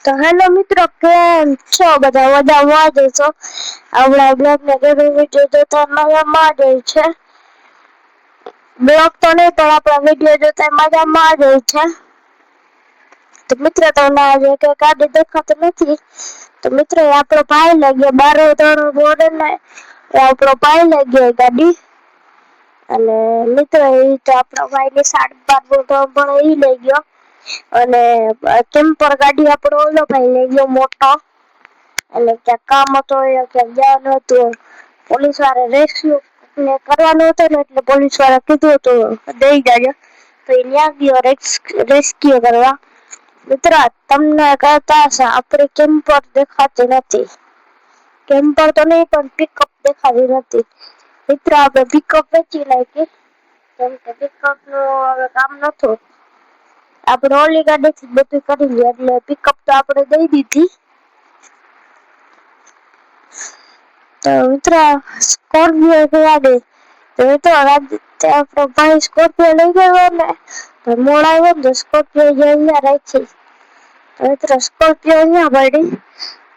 તો હેલો મિત્રો, કેમ છો બધા? મજામાં જ છો? આપણા બ્લોગ ને ગેમિંગ વિડીયો જોતા મજામાં જ છે. બ્લોગ તો નહીં પણ આપણા વિડીયો જોતા મજામાં જ છે. તો મિત્રો તમને આજે કે ગાડી દેખાતી નથી. તો મિત્રો આપણો ભાઈ લઈ ગયો 12 મોડલ ને આપણો ભાઈ લઈ ગયો ગાડી. અને મિત્રો એ તો આપણા ભાઈ ની 12.5 પણ એ લઈ ગયો. અને કેમ્પર ગાડી આપણો ઓલો ભાઈ લઈ ગયો મોટો. એટલે ક્યાંક કામ હતું ક્યાંક જવાનું હતું. પોલીસ વાળા રેસ્ક્યુ ને કરવાનું હતું ને એટલે પોલીસ વાળા કીધું હતું દઈ જજો. તો એ ન્યા ગયો રેસ્ક્યુ કરવા. મિત્રો તમને કહેતા હશે આપડી કેમ્પર દેખાતી નથી. કેમ્પર તો નહીં પણ પિકઅપ દેખાતી નથી. મિત્રો આપણે પિકઅપ વેચી નાખી. કેમ કે પિકઅપ નું હવે કામ નતું. આપણે ઓલી ગાડી થી બધું કરી લઈએ એટલે પિકઅપ તો આપણે દઈ દીધી. તો મિત્રો સ્કોર્પિયો ગાડી તો આપણો ભાઈ સ્કોર્પિયો લઈ ગયો ને તો મોડ આવ્યો ને સ્કોર્પિયો અહીંયા રાખી. તો મિત્રો સ્કોર્પિયો અહીંયા પડી.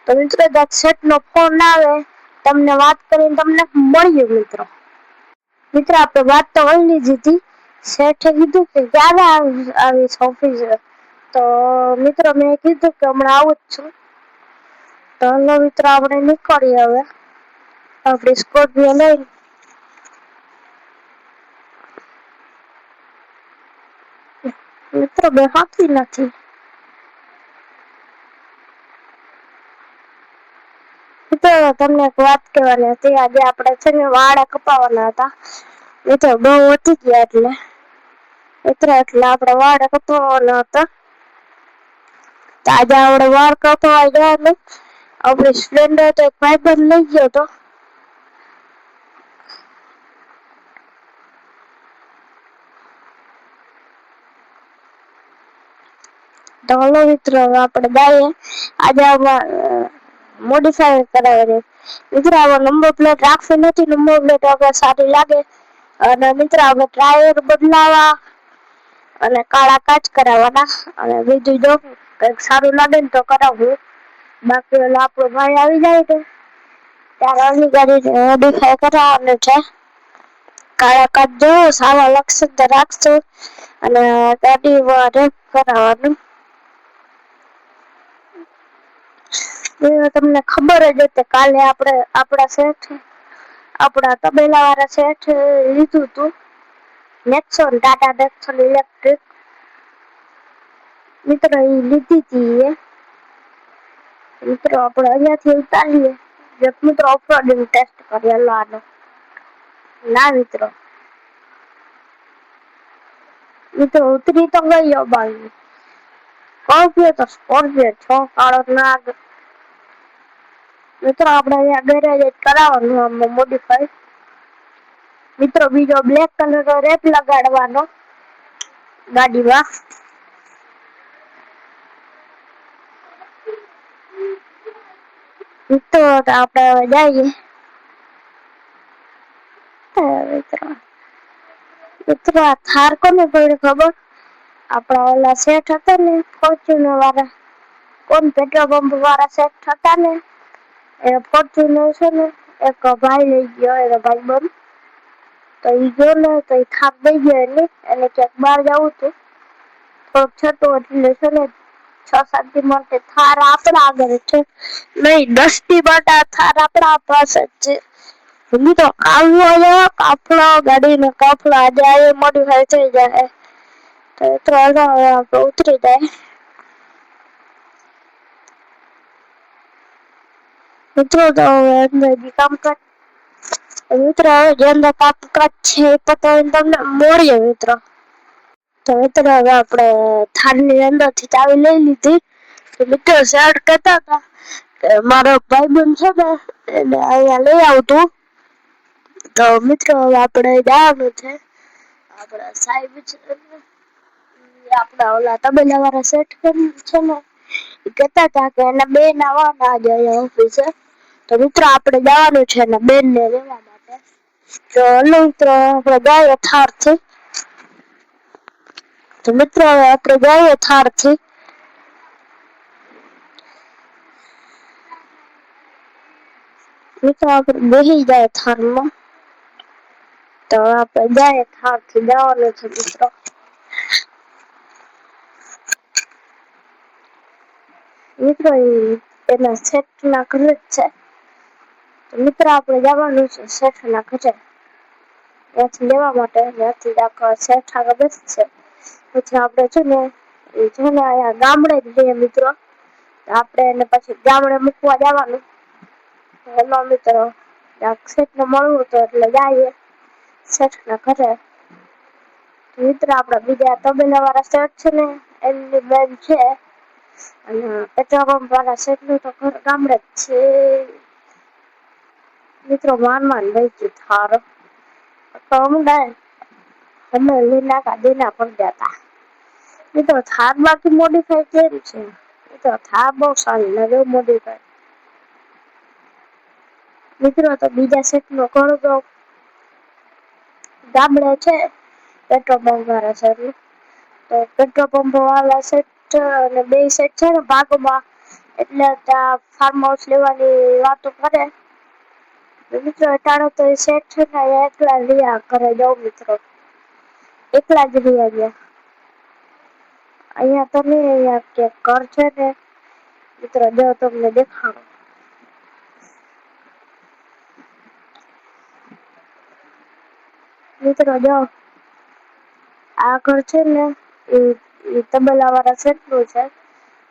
તો મિત્રો શેઠ નો ફોન આવે તમને વાત કરીને તમને મળીએ મિત્રો. મિત્રો આપણે વાત તો કરી લીધી હતી. શેઠે કીધું કે ક્યારે આવીશ ઓફિસે. તો મિત્રો મેં કીધું કે હમણાં આવું જ છું. તો હાલો મિત્રો આપણે નીકળીએ હવે આપણી સ્કોર્પિયો લઈને. મિત્રો બેહાતી નથી. તમને એક વાત કહેવાની હતી. આજે આપણે છે ને વાળ કપાવવાના હતા. મિત્રો બહુ વધી ગયા એટલે આપણે વાળ કપાવવાના હતા. તો આજે આપણે વાળ કપાવવા જવાનું. આપણે સ્પ્લેન્ડર તો એક ભાઈબંધ લઈ ગયો હતો. તો હાલો મિત્રો આપણે જઈએ. આજે મોડિફાઈ કરાવે. મિત્રો આમાં નંબર પ્લેટ રાખવી નથી. નંબર પ્લેટ વગર સારી લાગે. અને મિત્રો આપણે ટાયર બદલાવા અને કાળા કાચ કરાવવાના. અને બીજું જો કંઈક સારું લાગે ને તો કરાવવું. બાકી ઓલો આપણો ભાઈ આવી જાય છે ત્યારે ઓલી ગાડી મોડિફાઈ કરાવવાની છે. કાળા કાચ જો સારા લાગશે તો રાખશું. અને ગાડીમાં રેપ કરાવવાનું. તમને ખબર જ હતી કાલે આપણા તબેલા વાળા શેઠ લીધું હતું નેક્સોન, ટાટા નેક્સોન ઇલેક્ટ્રિક. મિત્રો એ લીધી હતી. મિત્રો આપણે અહીંયાથી ઉતારીએ. મિત્રો ઓફરોડિંગ ટેસ્ટ કરીએ આનો. ના મિત્રો ઉતરી તો ગયો ભાઈ. સ્કોર્પિયો 6 કાળો નાગ. મિત્રો આપણે અહીંયા ગેરેજ કરાવવાનું મોડિફાઈ. મિત્રો બીજો બ્લેક કલર નો રેપ લગાડવાનો ગાડીમાં. મિત્રો આપણે હવે જઈએ. મિત્રો આ થાર કોને પડી ખબર? આપણા ઓલા શેઠ હતા ને ફોર્ચ્યુનર વાળા. પેટ્રોલ પંપ વાળા શેઠ હતા ને એ ફોર્ચ્યુનર છે ને એક ભાઈ લઈ ગયો. એનો ભાઈ બંધ તો એ ગયો ને તો એ થાક દઈ ગયો એને ક્યાંક બહાર જવું હતું. થોડુંક છતું એટલે છે ને 6-7 દી માટે થાર આપણા આગળ છે. નહીં 10 દી માટે થાર આપણા પાસે છે. તો કાફલો ગાડીનો કાફલો આજે આવી મોડિફાઈ થઈ જાય. તો આપણે ઉતરી જાય. મિત્રો તો હવે કામકાજ મિત્રો હવે જે અંદર કામકાજ છે એ પતાવીને તમને મળીએ મિત્રો. તો મિત્રો હવે આપણે થારની અંદરથી ચાવી લઈ લીધી. તો મિત્રો શેઠ કહેતા હતા કે મારો ભાઈબંધ છે ને એને અહીંયા લઈ આવતું. તો મિત્રો હવે આપણે જવાનું છે. આપણા સાહેબ છે આપણા ઓલા તબેલા વાળા શેઠ છે ને એ કહેતા હતા કે એના બેન આવવાના આજે અહીંયા ઓફિસે. તો મિત્રો આપણે જવાનું છે એના બેનને લેવા માટે. તો મિત્રો આપણે જઈએ થારથી. તો મિત્રો હવે આપણે જઈએ થારથી. મિત્રો આપણે બેસી જાય થારમાં તો આપણે જાય થારથી જવાનું છે મિત્રો. મિત્રો એના શેઠ ના ઘરે જ છે. મિત્ર આપણે જવાનું છે શેઠ ના ઘરે ત્યાંથી લેવા માટે. ત્યાંથી શેઠ આગળ બેસશે પછી આપણે છે ને અહીંયા ગામડે જ જઈએ મિત્રો. આપણે એને પછી ગામડે મૂકવા જવાનું. એમાં મિત્રો શેઠને મળવું હતું એટલે જઈએ શેઠ ના ઘરે. મિત્ર આપડા બીજા તબેલા વાળા શેઠ છે ને એમની બેન છે. અને પેટ્રોલ પંપ વાળા શેઠ નું તો ઘર ગામડે જ છે. મિત્રો માંડ લઈ ગઈ થાર તો અમે લીલા ગાડીના પણ ગયા હતા. તો થાર બાકી મોડીફાઈ કેવી છે તો થાર બહુ સારી લાગે મોડીફાઈ. મિત્રો તો બીજા શેઠ નું ઘર તો ગામડે છે પેટ્રોલ પંપ વાળા શેઠ નું. તો પેટ્રોલ પંપ વાળા શેઠ અને બે શેઠ છે ને ભાગમાં એટલે ત્યાં ફાર્મ હાઉસ લેવાની વાતો કરે. મિત્રો અટાણે તો શેઠ છે ને એકલા રહ્યા ઘરે જઉં મિત્રો. એકલા જ રહ્યા ગયા. અહિયાં તો નહી અહિયાં કે ઘર છે ને મિત્રો જો તમને દેખાડું. મિત્રો જો આ ઘર છે ને એ તબેલા વાળા શેઠ નું છે.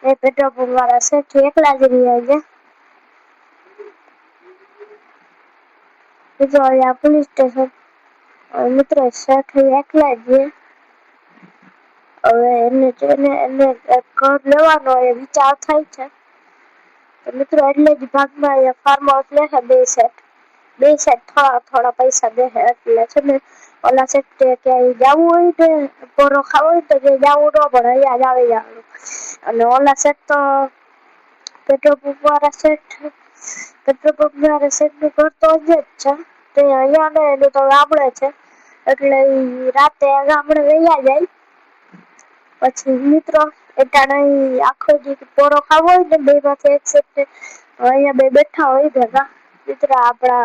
એ પેટ્રોલ પંપ વાળા શેઠ એકલા જ રહ્યા છે. જો અહીંયા પોલીસ સ્ટેશન મિત્રો શેઠ એકલા જ છે. હવે એને જોઈને એને ઘર લેવાનો એ વિચાર થાય છે. મિત્રો એટલે જ ભાગમાં ફાર્મ હાઉસ લે બે શેઠ. બે શેઠ થોડા પૈસા દે એટલે છે ને ઓલા શેઠ ક્યાંય જવું હોય ને પોરો ખાવો હોય તો કે જવું ન પડે અહીંયા જ આવી જવાનું. અને ઓલા શેઠ તો પેટ્રોલ પંપ વાળા શેઠ પેટ્રોલ પંપ વાળા શેઠ નું ઘર તો અહીંયા જ છે. તે અહીંયા ને એનું તો ગામડે છે. એટલે રાતે ગામડે વયા જાય. પછી મિત્રો અટાણે આખો દી પોરો ખાવો હોય ને બે માંથી એક શેઠ અહીંયા બે બેઠા હોય ભેગા મિત્રો આપડા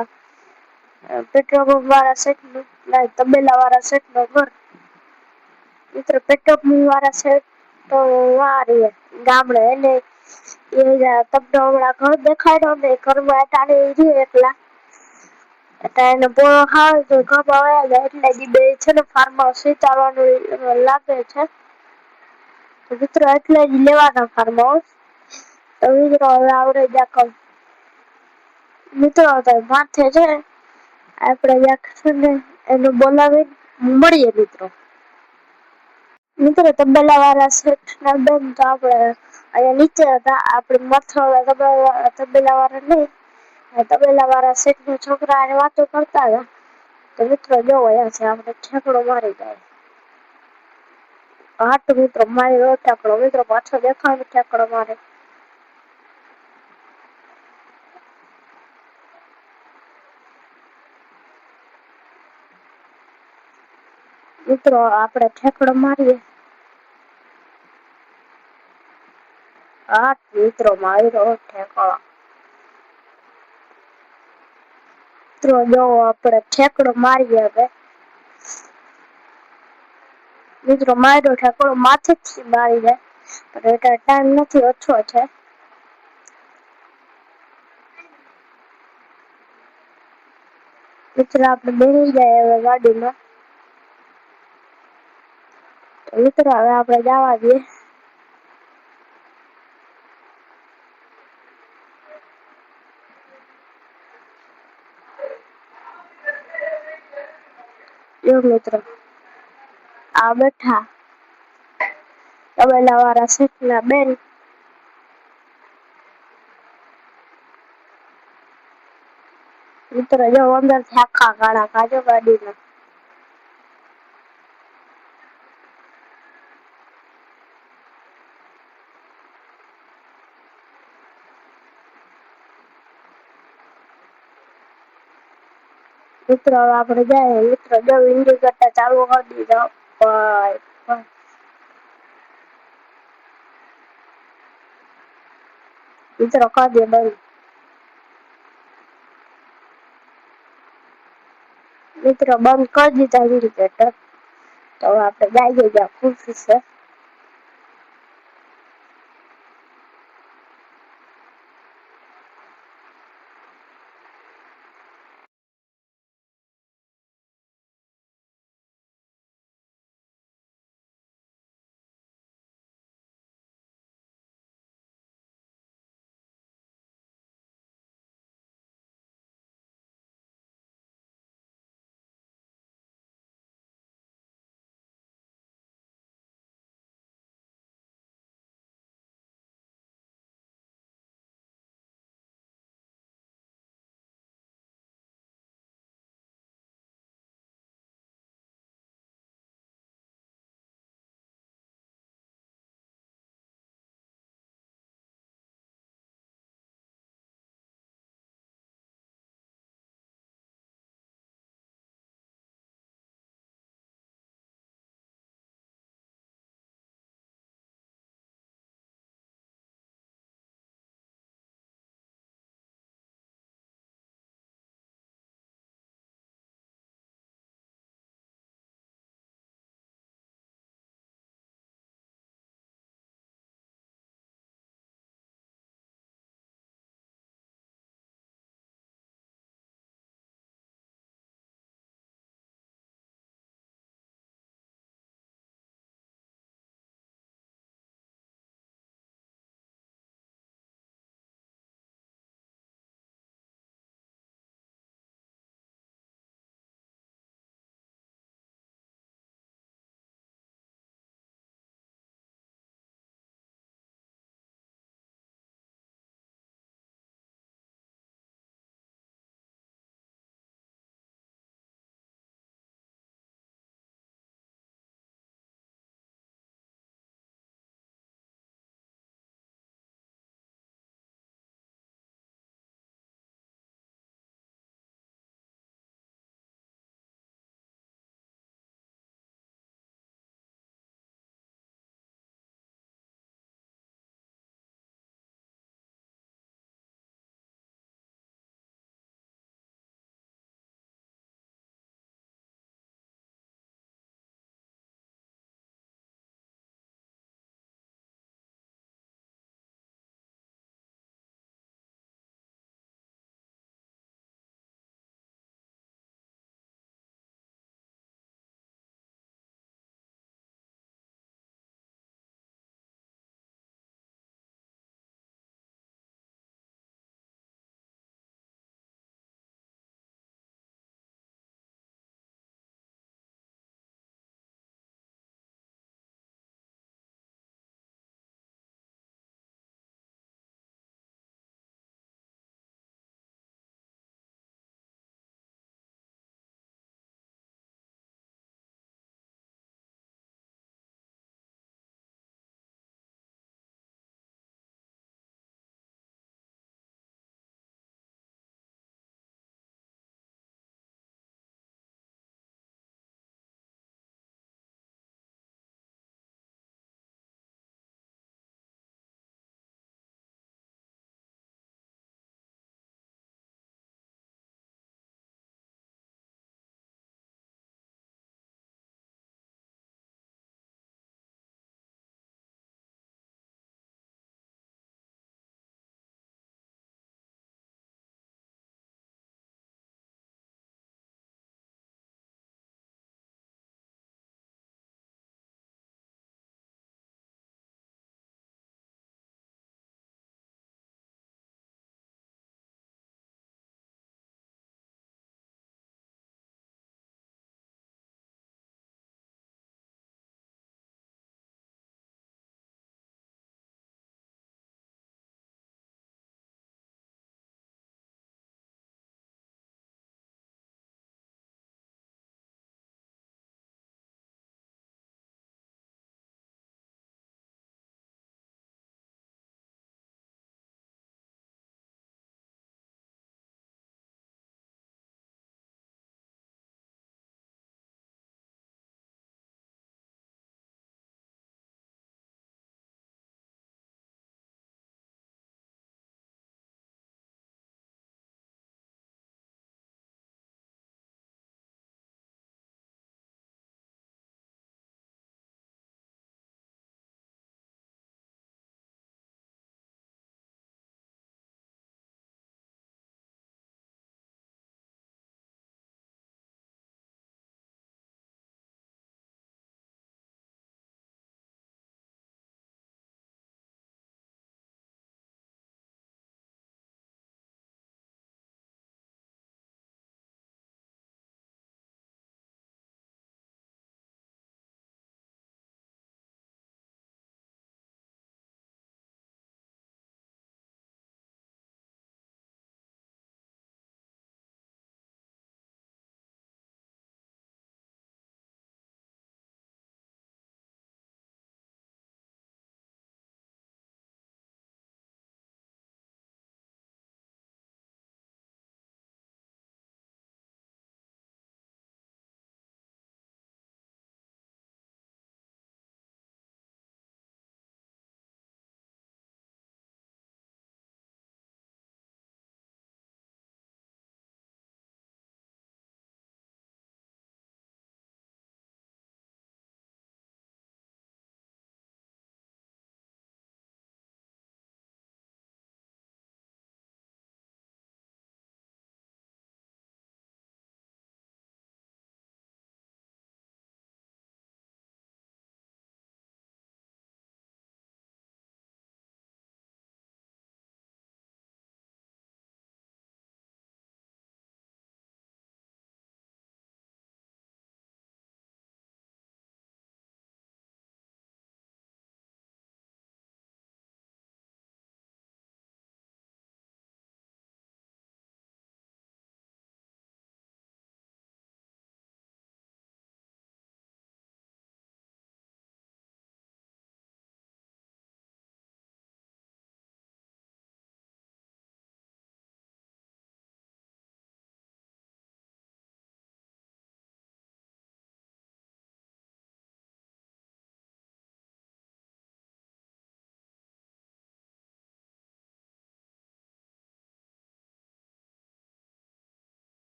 પેટ્રોલ પંપ વાળા શેઠ નું તબેલા વાળા શેઠ નું ઘર. મિત્રો પેટ્રોલ પંપ વાળા શેઠ તો વા રે ગામડે એને એ તમને હમણાં ઘર દેખાડ્યો ને ઘરમાં અટાણે એ રહે એકલા. એટલે એને પોરો ખાવો હોય તો ઘરમાં વયા જાય એટલે ઈ બે છે ને ફાર્મ હાઉસ વિચારવાનું લાગે છે. તો મિત્રો એટલે જ લેવાના ફાર્મ હાઉસ. તો મિત્રો હવે આવડે જા મિત્રો તો માથે છે આપડે છે ને એનું બોલાવી મળીએ મિત્રો. મિત્રો તબેલા વાળા શેઠ ના બેન તો આપડે અહીંયા નીચે હતા આપડે મથાળા તબેલા વાળા નઈ તબેલા વાળા શેઠ ના છોકરા હારે વાતો કરતા હતા. તો મિત્રો જો અહીંયા છે આપણે ઠેકડો મારી જાય. હા તો મિત્રો મારી ઠેકડો મિત્રો પાછો દેખાય ઠેકડો મારે. મિત્રો આપડે ઠેકડો મારીએ. હા મિત્રો માર્યો ઠેકડો. મિત્રો જો આપડે ઠેકડો મારીએ હવે. મિત્રો માર્યો ઠેકડો માથેથી મારી જાય પણ અત્યારે ટાઈમ નથી ઓછો છે. મિત્રો આપણે બેસી જાય હવે ગાડીમાં. મિત્રો હવે આપણે જવા દઈએ. જો મિત્રો આ બેઠા તબેલા વાળા શેઠ ના બેન. મિત્રો જો અંદરથી આખા કાળા કાજો ગાડીના. મિત્રો હવે આપણે જાય મિત્રો જો ઇન્ડિકેટર ચાલુ કરી દીધો. મિત્રો કરી દે બંધ. મિત્રો બંધ કરી દીધા ઇન્ડિકેટર. તો આપણે ગાઈએ ગયા ખુશી છે.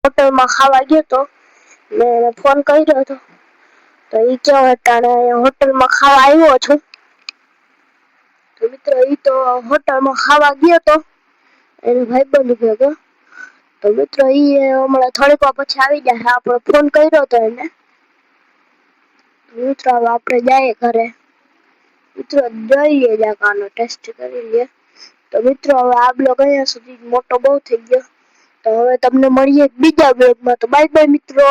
હોટલમાં ખાવા ગયો તો મેં એને ફોન કર્યો હતો તો એ કેવો અટાણે હોટલમાં ખાવા આવ્યો છું. તો મિત્રો એ તો હોટલમાં ખાવા ગયો તો એને ભાઈબંધ ભેગો. તો મિત્રો એ હમણાં થોડીક વાર પછી આવી જાય. આપણે ફોન કર્યો હતો એને. મિત્રો હવે આપણે જઈએ ઘરે. મિત્રો જઈએ જાકાનો ટેસ્ટ કરી લઈએ. તો મિત્રો હવે આ બ્લોગ અહીંયા સુધી મોટો બહુ થઈ ગયો. તો હવે તમને મળીએ બીજા બ્લોગમાં. તો બાય બાય મિત્રો.